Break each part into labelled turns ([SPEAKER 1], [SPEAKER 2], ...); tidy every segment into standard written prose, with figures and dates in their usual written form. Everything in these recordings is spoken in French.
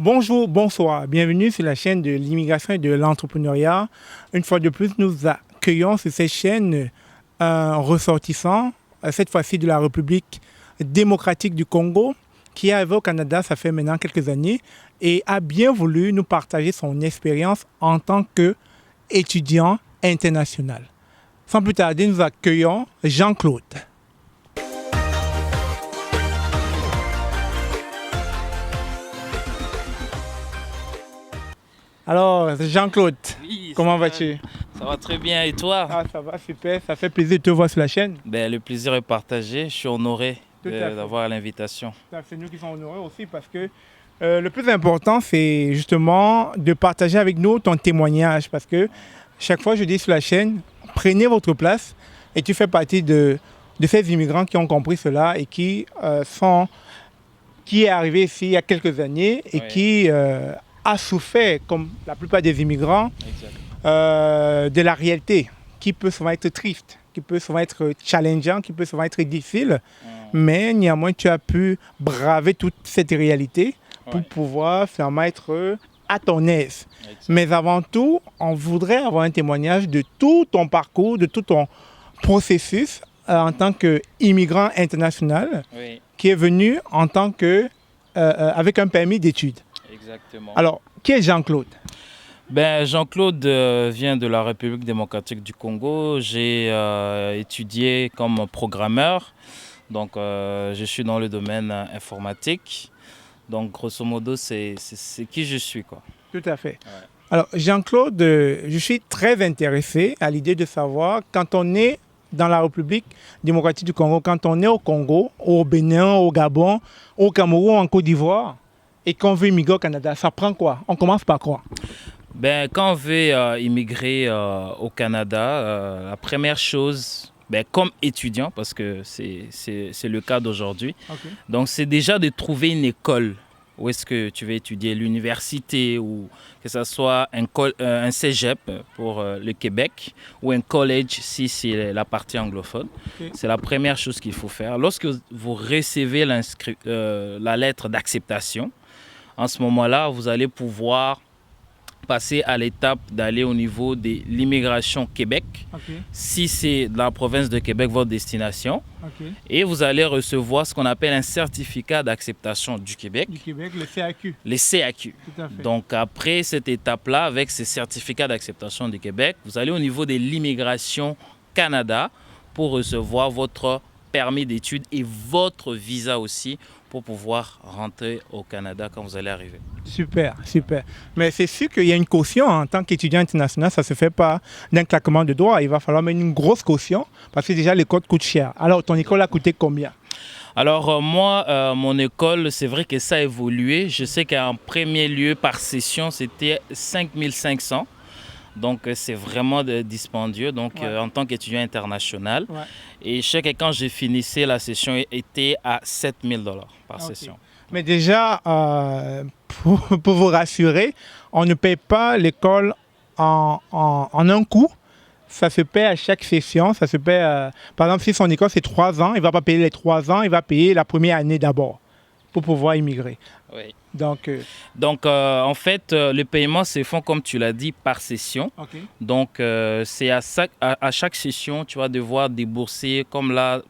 [SPEAKER 1] Bonjour, bonsoir, bienvenue sur la chaîne de l'immigration et de l'entrepreneuriat. Une fois de plus, nous accueillons sur cette chaîne un ressortissant, cette fois-ci de la République démocratique du Congo, qui est arrivé au Canada, ça fait maintenant quelques années, et a bien voulu nous partager son expérience en tant qu'étudiant international. Sans plus tarder, nous accueillons Jean-Claude. Alors, Jean-Claude,
[SPEAKER 2] Oui,
[SPEAKER 1] comment vas-tu?
[SPEAKER 2] ça va très bien. Et toi?
[SPEAKER 1] Ah, ça va, super. Ça fait plaisir de te voir sur la chaîne.
[SPEAKER 2] Le plaisir est partagé. Je suis honoré
[SPEAKER 1] Tout à fait.
[SPEAKER 2] d'avoir l'invitation.
[SPEAKER 1] C'est nous qui sommes honorés aussi parce que le plus important, c'est justement de partager avec nous ton témoignage. Parce que chaque fois, je dis sur la chaîne, prenez votre place et tu fais partie de ces immigrants qui ont compris cela et qui est arrivé ici il y a quelques années et
[SPEAKER 2] Oui.
[SPEAKER 1] qui a souffert, comme la plupart des immigrants,
[SPEAKER 2] Exact.
[SPEAKER 1] de la réalité, qui peut souvent être triste, qui peut souvent être challengeant, qui peut souvent être difficile. Mais néanmoins, tu as pu braver toute cette réalité pour
[SPEAKER 2] Ouais.
[SPEAKER 1] pouvoir finalement être à ton aise.
[SPEAKER 2] Exact.
[SPEAKER 1] Mais avant tout, on voudrait avoir un témoignage de tout ton parcours, de tout ton processus en tant qu'immigrant international
[SPEAKER 2] Oui,
[SPEAKER 1] qui est venu en tant que, avec un permis d'études.
[SPEAKER 2] exactement.
[SPEAKER 1] Alors, qui est Jean-Claude?
[SPEAKER 2] Jean-Claude vient de la République démocratique du Congo. J'ai étudié comme programmeur. Donc, je suis dans le domaine informatique. Donc, grosso modo, c'est qui je suis, quoi.
[SPEAKER 1] Tout à fait.
[SPEAKER 2] Ouais.
[SPEAKER 1] Alors, Jean-Claude, je suis très intéressé à l'idée de savoir, quand on est dans la République démocratique du Congo, quand on est au Congo, au Bénin, au Gabon, au Cameroun, en Côte d'Ivoire, et qu'on veut immigrer au Canada, ça prend quoi? On commence par quoi?
[SPEAKER 2] Quand on veut immigrer au Canada, la première chose, comme étudiant, parce que c'est le cas d'aujourd'hui,
[SPEAKER 1] Ok.
[SPEAKER 2] donc c'est déjà de trouver une école où est-ce que tu veux étudier, l'université ou que ce soit un cégep pour le Québec ou un college si c'est la partie anglophone.
[SPEAKER 1] Ok.
[SPEAKER 2] C'est la première chose qu'il faut faire. Lorsque vous recevez la lettre d'acceptation, en ce moment-là, vous allez pouvoir passer à l'étape d'aller au niveau de l'immigration Québec,
[SPEAKER 1] Ok.
[SPEAKER 2] si c'est de la province de Québec votre destination,
[SPEAKER 1] Ok.
[SPEAKER 2] et vous allez recevoir ce qu'on appelle un certificat d'acceptation du Québec,
[SPEAKER 1] Du Québec, le CAQ.
[SPEAKER 2] les CAQ.
[SPEAKER 1] Tout à fait.
[SPEAKER 2] Donc après cette étape-là, avec ces certificats d'acceptation du Québec, vous allez au niveau de l'immigration Canada pour recevoir votre permis d'études et votre visa aussi pour pouvoir rentrer au Canada quand vous allez arriver.
[SPEAKER 1] Super, super. Mais c'est sûr qu'il y a une caution en tant qu'étudiant international, ça ne se fait pas d'un claquement de doigts. Il va falloir mettre une grosse caution parce que déjà l'école coûte cher. Alors, ton école a coûté combien?
[SPEAKER 2] Alors moi, mon école, c'est vrai que ça a évolué. Je sais qu'en premier lieu, par session, c'était 5 500. Donc c'est vraiment dispendieux donc,
[SPEAKER 1] Ouais.
[SPEAKER 2] en tant qu'étudiant international.
[SPEAKER 1] Ouais.
[SPEAKER 2] Et je sais que quand j'ai finissé, la session était à 7 000 $ par
[SPEAKER 1] Ok.
[SPEAKER 2] session.
[SPEAKER 1] Mais déjà, pour vous rassurer, on ne paye pas l'école en un coup. Ça se paie à chaque session. Ça se paie, par exemple, si son école c'est 3 ans, il ne va pas payer les 3 ans, il va payer la première année d'abord pour pouvoir immigrer.
[SPEAKER 2] Oui.
[SPEAKER 1] Donc,
[SPEAKER 2] Donc en fait, le paiement se font, comme tu l'as dit, par session.
[SPEAKER 1] ok.
[SPEAKER 2] Donc c'est à chaque session, tu vas devoir débourser, comme là,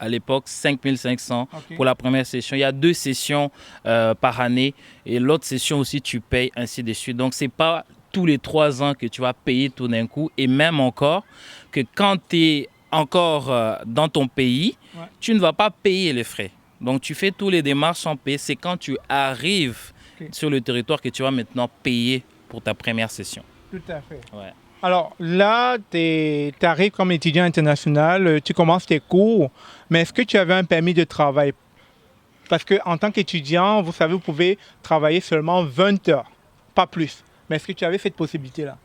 [SPEAKER 2] à l'époque, 5 500
[SPEAKER 1] Ok.
[SPEAKER 2] pour la première session. Il y a 2 sessions par année et l'autre session aussi, tu payes ainsi de suite. Donc, ce n'est pas tous les 3 ans que tu vas payer tout d'un coup. Et même encore, que quand tu es encore dans ton pays,
[SPEAKER 1] Ouais.
[SPEAKER 2] tu ne vas pas payer les frais. Donc, tu fais tous les démarches sans payer. C'est quand tu arrives
[SPEAKER 1] Ok.
[SPEAKER 2] sur le territoire que tu vas maintenant payer pour ta première session.
[SPEAKER 1] Tout à fait.
[SPEAKER 2] Ouais.
[SPEAKER 1] Alors là, tu arrives comme étudiant international, tu commences tes cours, mais est-ce que tu avais un permis de travail? Parce qu'en tant qu'étudiant, vous savez, vous pouvez travailler seulement 20 heures, pas plus. Mais est-ce que tu avais cette possibilité-là?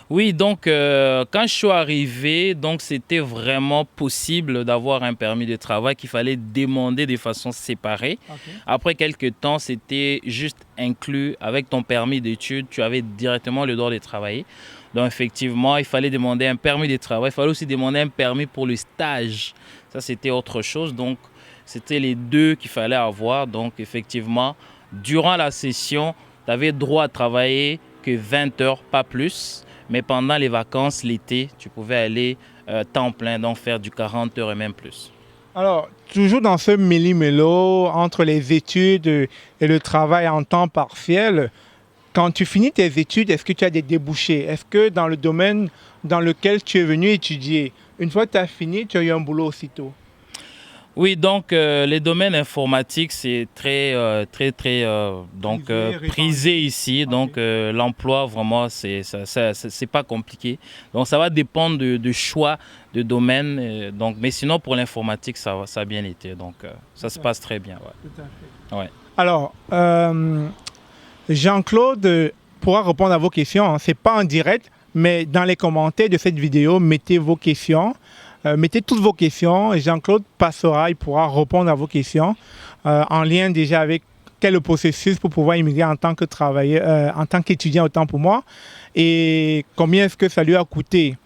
[SPEAKER 2] Oui, donc quand je suis arrivé, donc c'était vraiment possible d'avoir un permis de travail qu'il fallait demander de façon séparée.
[SPEAKER 1] Ok.
[SPEAKER 2] Après quelques temps, c'était juste inclus avec ton permis d'études, tu avais directement le droit de travailler. Donc effectivement, il fallait demander un permis de travail, il fallait aussi demander un permis pour le stage. Ça, c'était autre chose. Donc c'était les deux qu'il fallait avoir. Donc effectivement, durant la session, tu avais droit à travailler que 20 heures, pas plus. Mais pendant les vacances, l'été, tu pouvais aller temps plein, donc faire du 40 heures et même plus.
[SPEAKER 1] Alors, toujours dans ce méli-mélo entre les études et le travail en temps partiel, quand tu finis tes études, est-ce que tu as des débouchés? Est-ce que dans le domaine dans lequel tu es venu étudier, une fois que tu as fini, tu as eu un boulot aussitôt?
[SPEAKER 2] Oui, donc les domaines informatiques, c'est très prisé ici.
[SPEAKER 1] Ok.
[SPEAKER 2] Donc l'emploi, vraiment, c'est pas compliqué. Donc ça va dépendre du choix de domaine. Donc, mais sinon, pour l'informatique, ça a bien été. Donc ça se passe très bien. Ouais.
[SPEAKER 1] Tout à fait.
[SPEAKER 2] Ouais.
[SPEAKER 1] Alors, Jean-Claude pourra répondre à vos questions. Ce n'est pas en direct, mais dans les commentaires de cette vidéo, mettez vos questions. Mettez toutes vos questions et Jean-Claude passera, il pourra répondre à vos questions en lien déjà avec quel est le processus pour pouvoir immigrer en tant que travailleur, en tant qu'étudiant autant pour moi et combien est-ce que ça lui a coûté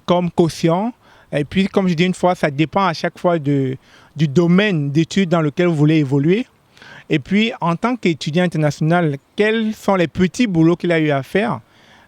[SPEAKER 1] comme caution. Et puis, comme je dis une fois, ça dépend à chaque fois du domaine d'études dans lequel vous voulez évoluer. Et puis, en tant qu'étudiant international, quels sont les petits boulots qu'il a eu à faire?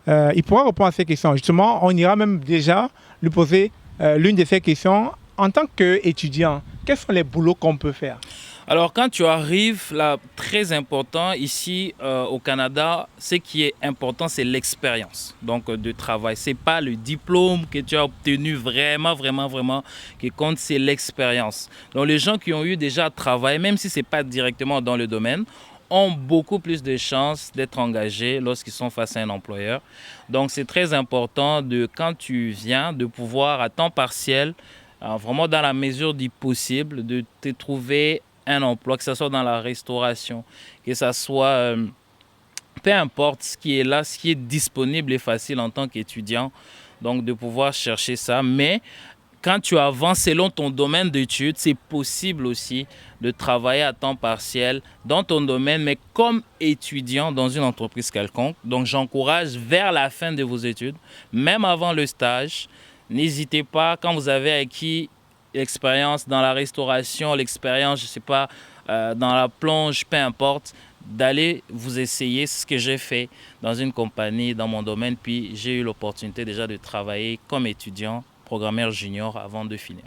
[SPEAKER 1] Il pourra répondre à ces questions. Justement, on ira même déjà lui poser l'une de ces questions. En tant qu'étudiant, quels sont les boulots qu'on peut faire?
[SPEAKER 2] Alors, quand tu arrives, là, très important, ici au Canada, ce qui est important, c'est l'expérience de travail. Ce n'est pas le diplôme que tu as obtenu vraiment qui compte, c'est l'expérience. Donc, les gens qui ont eu déjà travaillé, même si ce n'est pas directement dans le domaine, ont beaucoup plus de chances d'être engagés lorsqu'ils sont face à un employeur. Donc, c'est très important quand tu viens, de pouvoir à temps partiel, vraiment dans la mesure du possible, de te trouver un emploi, que ce soit dans la restauration, que ce soit, peu importe ce qui est là, ce qui est disponible et facile en tant qu'étudiant, donc de pouvoir chercher ça. Mais quand tu avances selon ton domaine d'études, c'est possible aussi de travailler à temps partiel dans ton domaine, mais comme étudiant dans une entreprise quelconque. Donc, j'encourage vers la fin de vos études, même avant le stage, n'hésitez pas, quand vous avez acquis l'expérience dans la restauration, l'expérience, je ne sais pas, dans la plonge, peu importe, d'aller vous essayer. C'est ce que j'ai fait dans une compagnie, dans mon domaine, puis j'ai eu l'opportunité déjà de travailler comme étudiant programmeur junior avant de finir.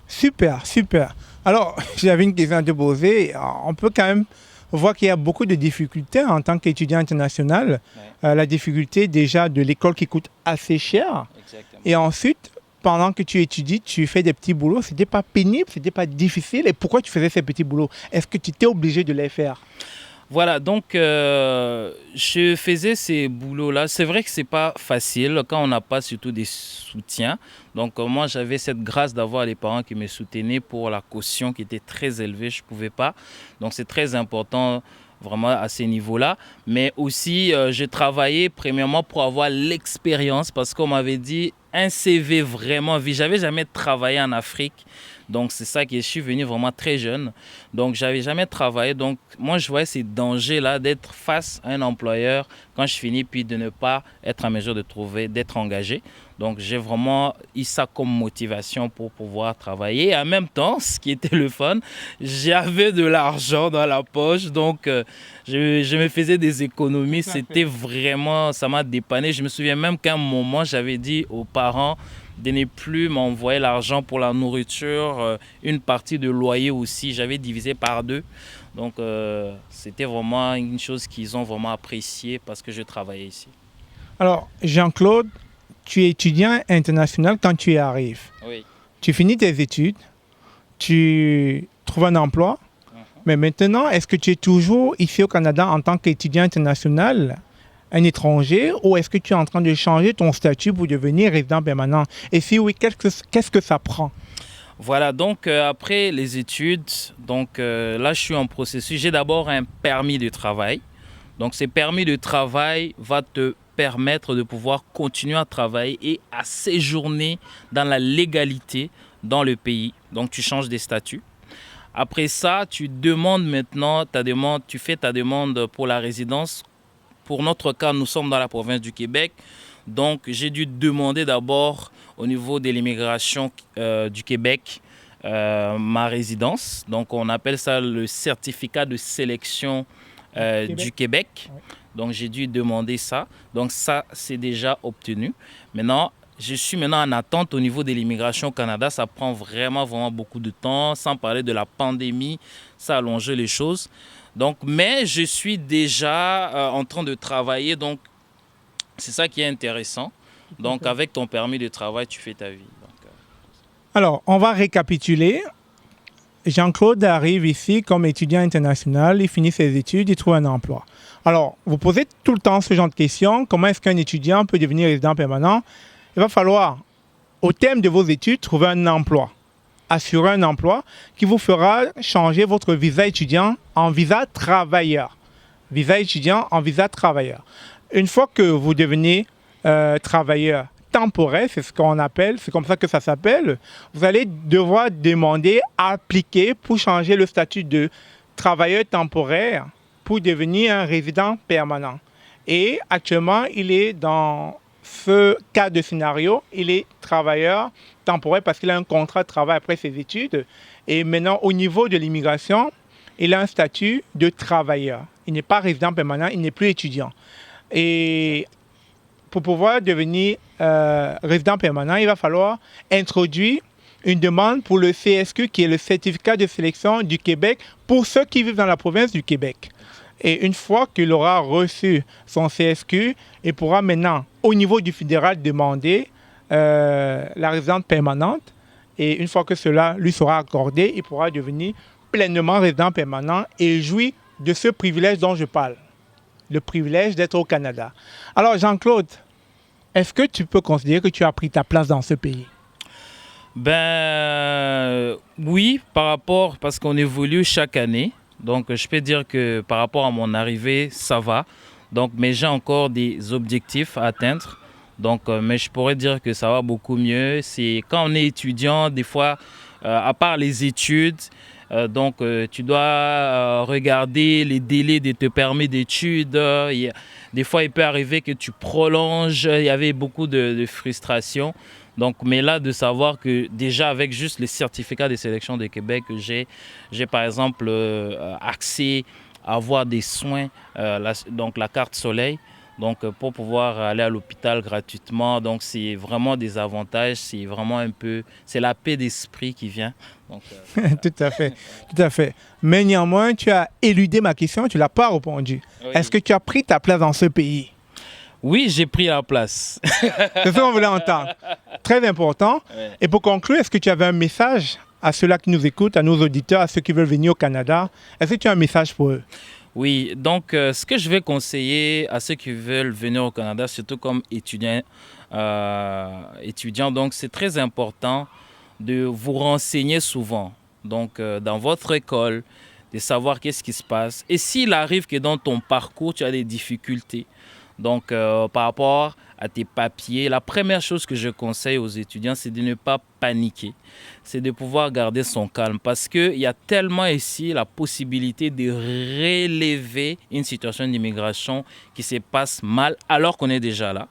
[SPEAKER 1] Super, super. Alors, j'avais une question à te poser. On peut quand même voir qu'il y a beaucoup de difficultés en tant qu'étudiant international.
[SPEAKER 2] Ouais.
[SPEAKER 1] La difficulté déjà de l'école qui coûte assez cher.
[SPEAKER 2] Exactement.
[SPEAKER 1] Et ensuite, pendant que tu étudies, tu fais des petits boulots. Ce n'était pas pénible, ce n'était pas difficile. Et pourquoi tu faisais ces petits boulots? Est-ce que tu étais obligé de les faire?
[SPEAKER 2] Voilà, donc je faisais ces boulots-là. C'est vrai que c'est pas facile quand on n'a pas surtout des soutiens. Donc moi, j'avais cette grâce d'avoir les parents qui me soutenaient pour la caution qui était très élevée. Je ne pouvais pas. Donc c'est très important vraiment à ces niveaux-là. Mais aussi, j'ai travaillé premièrement pour avoir l'expérience parce qu'on m'avait dit un CV vraiment vide. J'avais jamais travaillé en Afrique. Donc, c'est ça que je suis venu vraiment très jeune. Donc, je n'avais jamais travaillé. Donc, moi, je voyais ces dangers-là d'être face à un employeur quand je finis, puis de ne pas être en mesure d'être engagé. Donc, j'ai vraiment eu ça comme motivation pour pouvoir travailler. Et en même temps, ce qui était le fun, j'avais de l'argent dans la poche. Donc, je me faisais des économies. C'était vraiment, ça m'a dépanné. Je me souviens même qu'à un moment, j'avais dit aux parents de ne plus m'envoyer l'argent pour la nourriture, une partie de loyer aussi, j'avais divisé par 2. Donc c'était vraiment une chose qu'ils ont vraiment appréciée parce que je travaillais ici.
[SPEAKER 1] Alors, Jean-Claude, tu es étudiant international quand tu y arrives.
[SPEAKER 2] Oui.
[SPEAKER 1] Tu finis tes études, tu trouves un emploi, mais maintenant, est-ce que tu es toujours ici au Canada en tant qu'étudiant international, un étranger, ou est-ce que tu es en train de changer ton statut pour devenir résident permanent? Et si oui, qu'est-ce que ça prend?
[SPEAKER 2] Voilà, donc après les études, donc là je suis en processus. J'ai d'abord un permis de travail. Donc ce permis de travail va te permettre de pouvoir continuer à travailler et à séjourner dans la légalité dans le pays. Donc tu changes des statuts. Après ça, tu demandes maintenant tu fais ta demande pour la résidence. Pour notre cas, nous sommes dans la province du Québec. Donc, j'ai dû demander d'abord au niveau de l'immigration du Québec ma résidence. Donc, on appelle ça le certificat de sélection du Québec.
[SPEAKER 1] Oui.
[SPEAKER 2] Donc j'ai dû demander ça. Donc ça, c'est déjà obtenu. Maintenant, je suis maintenant en attente au niveau de l'immigration au Canada. Ça prend vraiment beaucoup de temps, sans parler de la pandémie. Ça a allongé les choses. Donc, mais je suis déjà en train de travailler. Donc, c'est ça qui est intéressant. Donc, avec ton permis de travail, tu fais ta vie. Donc,
[SPEAKER 1] Alors, on va récapituler. Jean-Claude arrive ici comme étudiant international, il finit ses études, il trouve un emploi. Alors, vous posez tout le temps ce genre de questions. Comment est-ce qu'un étudiant peut devenir résident permanent? Il va falloir, au terme de vos études, trouver un emploi. Assurer un emploi qui vous fera changer votre visa étudiant en visa travailleur. Visa étudiant en visa travailleur. Une fois que vous devenez travailleur temporaire, c'est ce qu'on appelle, c'est comme ça que ça s'appelle, vous allez devoir demander, appliquer pour changer le statut de travailleur temporaire pour devenir un résident permanent. Et actuellement, il est dans ce cas de scénario, il est travailleur temporaire parce qu'il a un contrat de travail après ses études. Et maintenant, au niveau de l'immigration, il a un statut de travailleur. Il n'est pas résident permanent, il n'est plus étudiant. Et pour pouvoir devenir résident permanent, il va falloir introduire une demande pour le CSQ, qui est le certificat de sélection du Québec, pour ceux qui vivent dans la province du Québec. Et une fois qu'il aura reçu son CSQ, il pourra maintenant, au niveau du fédéral, demander la résidence permanente. Et une fois que cela lui sera accordé, il pourra devenir pleinement résident permanent et jouir de ce privilège dont je parle. Le privilège d'être au Canada. Alors, Jean-Claude, est-ce que tu peux considérer que tu as pris ta place dans ce pays?
[SPEAKER 2] Ben oui, parce qu'on évolue chaque année. Donc, je peux dire que par rapport à mon arrivée, ça va. Donc, mais j'ai encore des objectifs à atteindre. Donc, mais je pourrais dire que ça va beaucoup mieux. C'est quand on est étudiant, des fois, à part les études, tu dois regarder les délais de tes permis d'études. Des fois, il peut arriver que tu prolonges. Il y avait beaucoup de frustration. Donc, mais là, de savoir que déjà avec juste les certificats de sélection de Québec, j'ai par exemple accès à avoir des soins, donc la carte soleil, donc pour pouvoir aller à l'hôpital gratuitement. Donc, c'est vraiment des avantages, c'est la paix d'esprit qui vient. Donc,
[SPEAKER 1] Tout à fait, tout à fait. Mais néanmoins, tu as éludé ma question, tu ne l'as pas répondu.
[SPEAKER 2] Oui.
[SPEAKER 1] Est-ce que tu as pris ta place dans ce pays?
[SPEAKER 2] Oui, j'ai pris la place.
[SPEAKER 1] C'est ce qu'on voulait entendre. Très important.
[SPEAKER 2] Ouais.
[SPEAKER 1] Et pour conclure, est-ce que tu avais un message à ceux-là qui nous écoutent, à nos auditeurs, à ceux qui veulent venir au Canada? Est-ce que tu as un message pour eux?
[SPEAKER 2] Oui, donc ce que je vais conseiller à ceux qui veulent venir au Canada, surtout comme étudiants, donc c'est très important de vous renseigner souvent. Donc dans votre école, de savoir qu'est-ce qui se passe. Et s'il arrive que dans ton parcours, tu as des difficultés, donc par rapport à tes papiers, la première chose que je conseille aux étudiants, c'est de ne pas paniquer. C'est de pouvoir garder son calme parce qu'il y a tellement ici la possibilité de relever une situation d'immigration qui se passe mal alors qu'on est déjà là.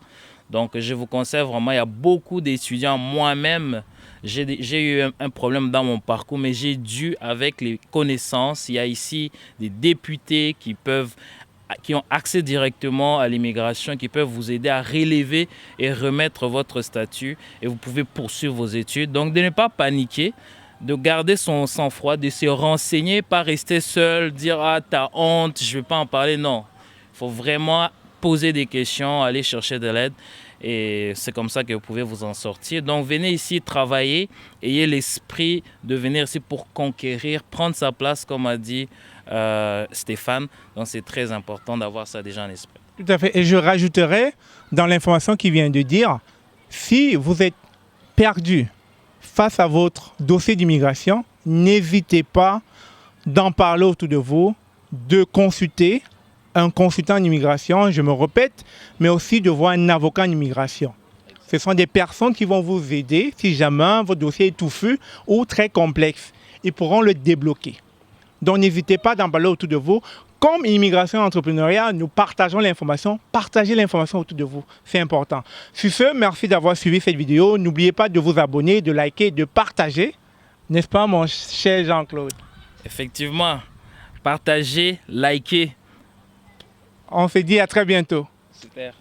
[SPEAKER 2] Donc je vous conseille vraiment, il y a beaucoup d'étudiants, moi-même, j'ai eu un problème dans mon parcours, mais j'ai dû, avec les connaissances, il y a ici des députés qui ont accès directement à l'immigration, qui peuvent vous aider à relever et remettre votre statut et vous pouvez poursuivre vos études. Donc de ne pas paniquer, de garder son sang-froid, de se renseigner, pas rester seul, dire « Ah, t'as honte, je ne vais pas en parler ». Non, il faut vraiment poser des questions, aller chercher de l'aide et c'est comme ça que vous pouvez vous en sortir. Donc venez ici travailler, ayez l'esprit de venir ici pour conquérir, prendre sa place comme a dit Stéphane. Donc c'est très important d'avoir ça déjà en esprit.
[SPEAKER 1] Tout à fait. Et je rajouterai dans l'information qu'il vient de dire, si vous êtes perdu face à votre dossier d'immigration, n'hésitez pas d'en parler autour de vous, de consulter un consultant en immigration, je me répète, mais aussi de voir un avocat en immigration. Ce sont des personnes qui vont vous aider si jamais votre dossier est touffu ou très complexe. Ils pourront le débloquer. Donc n'hésitez pas d'en parler autour de vous. Comme Immigration et Entrepreneuriat, nous partageons l'information. Partagez l'information autour de vous. C'est important. Sur ce, merci d'avoir suivi cette vidéo. N'oubliez pas de vous abonner, de liker, de partager. N'est-ce pas, mon cher Jean-Claude?
[SPEAKER 2] Effectivement, partagez, likez.
[SPEAKER 1] On se dit à très bientôt.
[SPEAKER 2] Super.